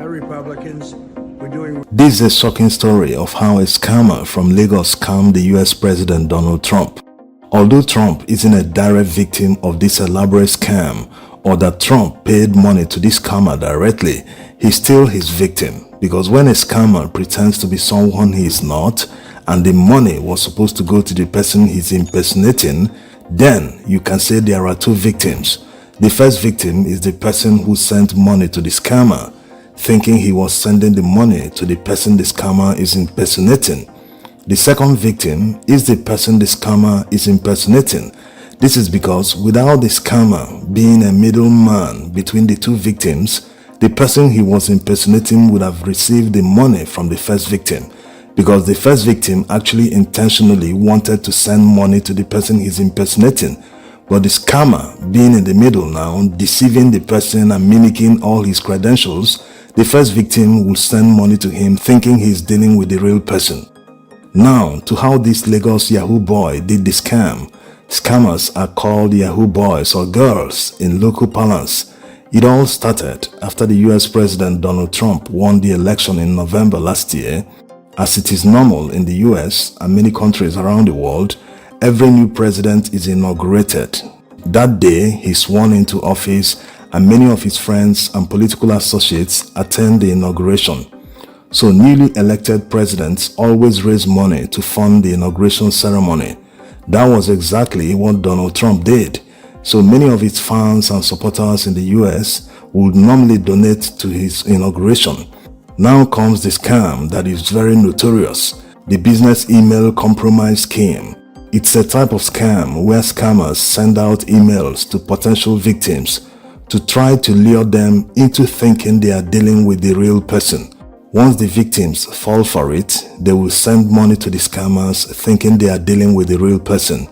Republicans, we're doing... This is a shocking story of how a scammer from Lagos scammed the US President Donald Trump. Although Trump isn't a direct victim of this elaborate scam or that Trump paid money to this scammer directly, he's still his victim, because when a scammer pretends to be someone he is not and the money was supposed to go to the person he's impersonating, then you can say there are two victims. The first victim is the person who sent money to the scammer, thinking he was sending the money to the person the scammer is impersonating. The second victim is the person the scammer is impersonating. This is because without the scammer being a middleman between the two victims, the person he was impersonating would have received the money from the first victim, because the first victim actually intentionally wanted to send money to the person he's impersonating. But the scammer, being in the middle now, deceiving the person and mimicking all his credentials, the first victim will send money to him thinking he's dealing with the real person. Now, to how this Lagos Yahoo boy did the scam. Scammers are called Yahoo boys or girls in local parlance. It all started after the US President Donald Trump won the election in November last year. As it is normal in the US and many countries around the world, every new president is inaugurated. That day, he's sworn into office and many of his friends and political associates attend the inauguration. So newly elected presidents always raise money to fund the inauguration ceremony. That was exactly what Donald Trump did. So many of his fans and supporters in the US would normally donate to his inauguration. Now comes the scam that is very notorious, the business email compromise scheme. It's a type of scam where scammers send out emails to potential victims to try to lure them into thinking they are dealing with the real person. Once the victims fall for it, they will send money to the scammers thinking they are dealing with the real person.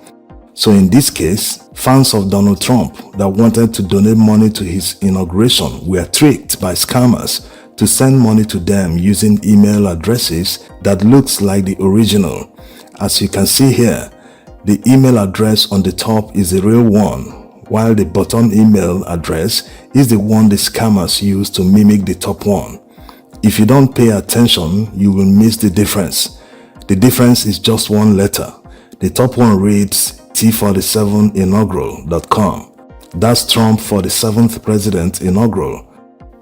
So in this case, fans of Donald Trump that wanted to donate money to his inauguration were tricked by scammers to send money to them using email addresses that looks like the original. As you can see here, the email address on the top is the real one, while the bottom email address is the one the scammers use to mimic the top one. If you don't pay attention, you will miss the difference. The difference is just one letter. The top one reads T47inaugural.com. That's Trump for the 7th president inaugural,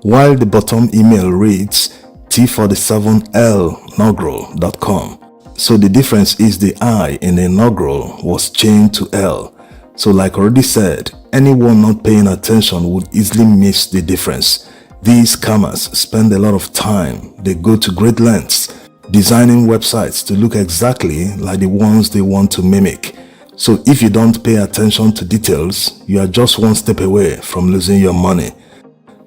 while the bottom email reads T47inaugural.com. So the difference is the I in inaugural was changed to L. So like already said, anyone not paying attention would easily miss the difference. These scammers spend a lot of time. They go to great lengths designing websites to look exactly like the ones they want to mimic. So if you don't pay attention to details, you are just one step away from losing your money.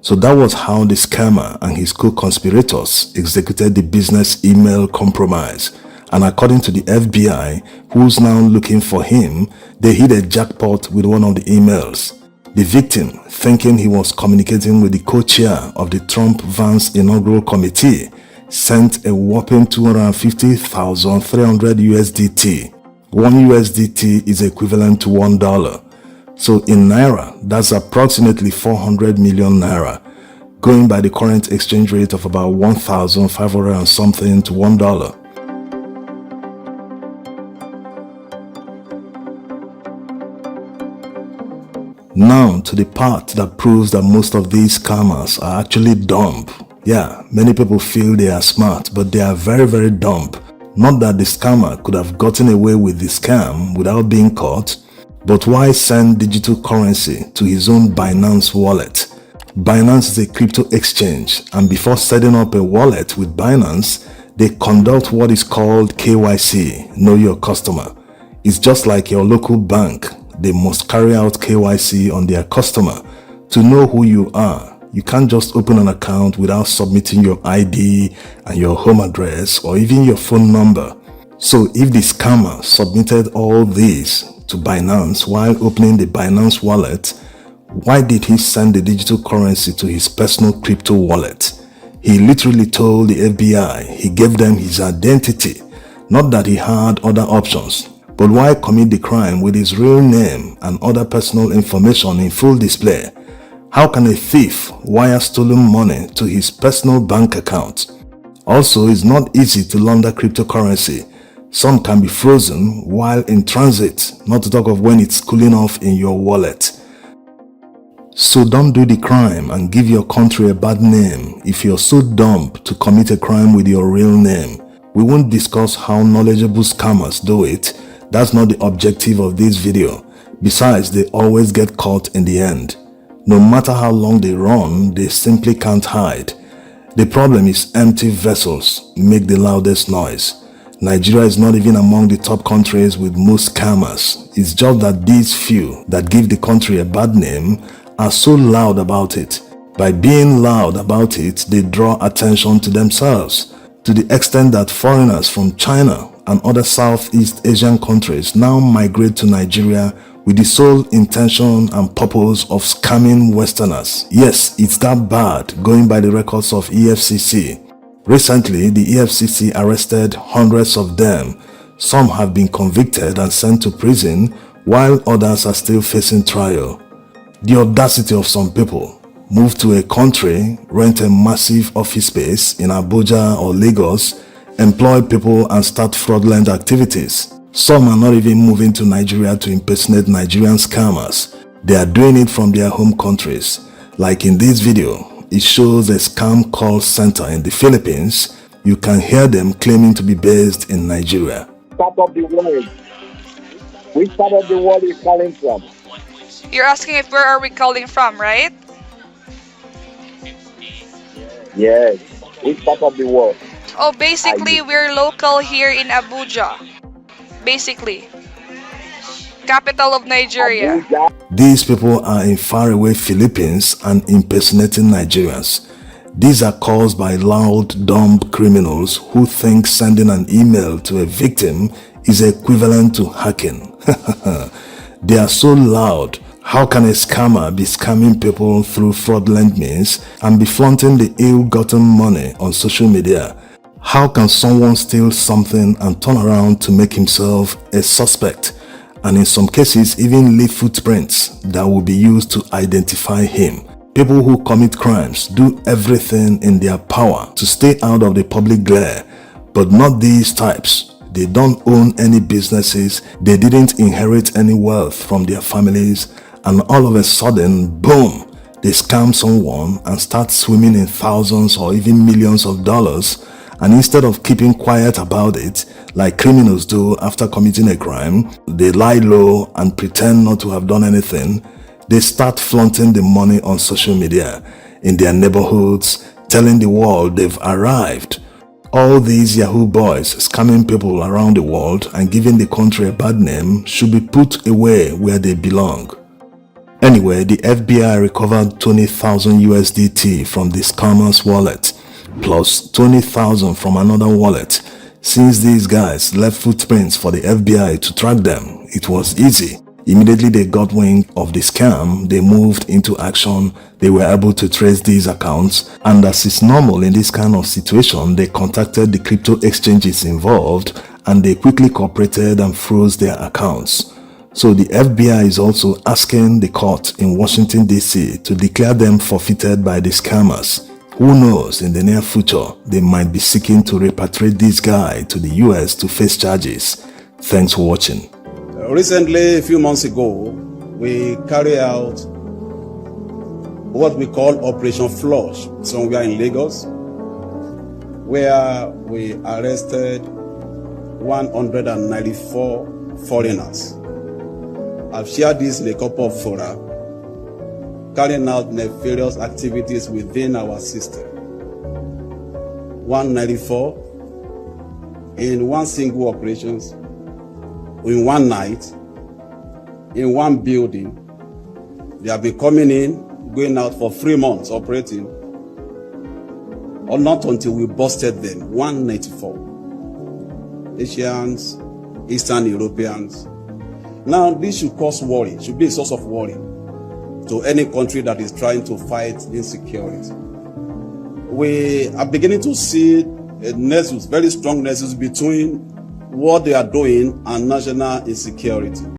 So that was how the scammer and his co-conspirators executed the business email compromise. And according to the FBI, who's now looking for him, they hit a jackpot with one of the emails. The victim, thinking he was communicating with the co-chair of the Trump-Vance inaugural committee, sent a whopping 250,300 USDT. 1 USDT is equivalent to $1. So in Naira, that's approximately 400 million Naira, going by the current exchange rate of about 1,500 and something to $1. Now to the part that proves that most of these scammers are actually dumb. Yeah, many people feel they are smart, but they are very, very dumb. Not that the scammer could have gotten away with the scam without being caught, but why send digital currency to his own Binance wallet? Binance is a crypto exchange, and before setting up a wallet with Binance, they conduct what is called KYC, Know Your Customer. It's just like your local bank. They must carry out KYC on their customer to know who you are. You can't just open an account without submitting your ID and your home address or even your phone number. So if the scammer submitted all these to Binance while opening the Binance wallet, why did he send the digital currency to his personal crypto wallet? He literally told the FBI he gave them his identity, not that he had other options. But why commit the crime with his real name and other personal information in full display? How can a thief wire stolen money to his personal bank account? Also, it's not easy to launder cryptocurrency. Some can be frozen while in transit, not to talk of when it's cooling off in your wallet. So don't do the crime and give your country a bad name if you're so dumb to commit a crime with your real name. We won't discuss how knowledgeable scammers do it. That's not the objective of this video. Besides, they always get caught in the end. No matter how long they run, they simply can't hide. The problem is empty vessels make the loudest noise. Nigeria is not even among the top countries with most scammers. It's just that these few that give the country a bad name are so loud about it. By being loud about it, they draw attention to themselves, to the extent that foreigners from China and other Southeast Asian countries now migrate to Nigeria with the sole intention and purpose of scamming Westerners. Yes, it's that bad, going by the records of EFCC. Recently, the EFCC arrested hundreds of them. Some have been convicted and sent to prison, while others are still facing trial. The audacity of some people: move to a country, rent a massive office space in Abuja or Lagos, employ people and start fraudulent activities. Some are not even moving to Nigeria to impersonate Nigerian scammers. They are doing it from their home countries. Like in this video, it shows a scam call center in the Philippines. You can hear them claiming to be based in Nigeria. Part of the world. Which part of the world is calling from? You're asking if where are we calling from, right? Yes. Which part of the world? Oh, basically, we're local here in Abuja. Basically. Capital of Nigeria. Abuja. These people are in faraway Philippines and impersonating Nigerians. These are caused by loud, dumb criminals who think sending an email to a victim is equivalent to hacking. They are so loud. How can a scammer be scamming people through fraudulent means and be flaunting the ill-gotten money on social media? How can someone steal something and turn around to make himself a suspect, and in some cases even leave footprints that will be used to identify him? People who commit crimes do everything in their power to stay out of the public glare, but not these types. They don't own any businesses, they didn't inherit any wealth from their families, and all of a sudden, boom, they scam someone and start swimming in thousands or even millions of dollars. And instead of keeping quiet about it, like criminals do after committing a crime, they lie low and pretend not to have done anything. They start flaunting the money on social media, in their neighborhoods, telling the world they've arrived. All these Yahoo boys scamming people around the world and giving the country a bad name should be put away where they belong. Anyway, the FBI recovered 20,000 USDT from the scammer's wallet, plus 20,000 from another wallet. Since these guys left footprints for the FBI to track them, it was easy. Immediately they got wind of the scam, they moved into action. They were able to trace these accounts, and as is normal in this kind of situation, they contacted the crypto exchanges involved and they quickly cooperated and froze their accounts. So the FBI is also asking the court in Washington, D.C. to declare them forfeited by the scammers. Who knows, in the near future, they might be seeking to repatriate this guy to the US to face charges. Thanks for watching. Recently, a few months ago, we carried out what we call Operation Flush, somewhere in Lagos, where we arrested 194 foreigners. I've shared this in a couple of fora, carrying out nefarious activities within our system. 194 in one single operations, in one night, in one building. They have been coming in, going out for 3 months operating, or not until we busted them. 194 Asians, Eastern Europeans. Now, this should cause worry, should be a source of worry to any country that is trying to fight insecurity. We are beginning to see a nexus, very strong nexus between what they are doing and national insecurity.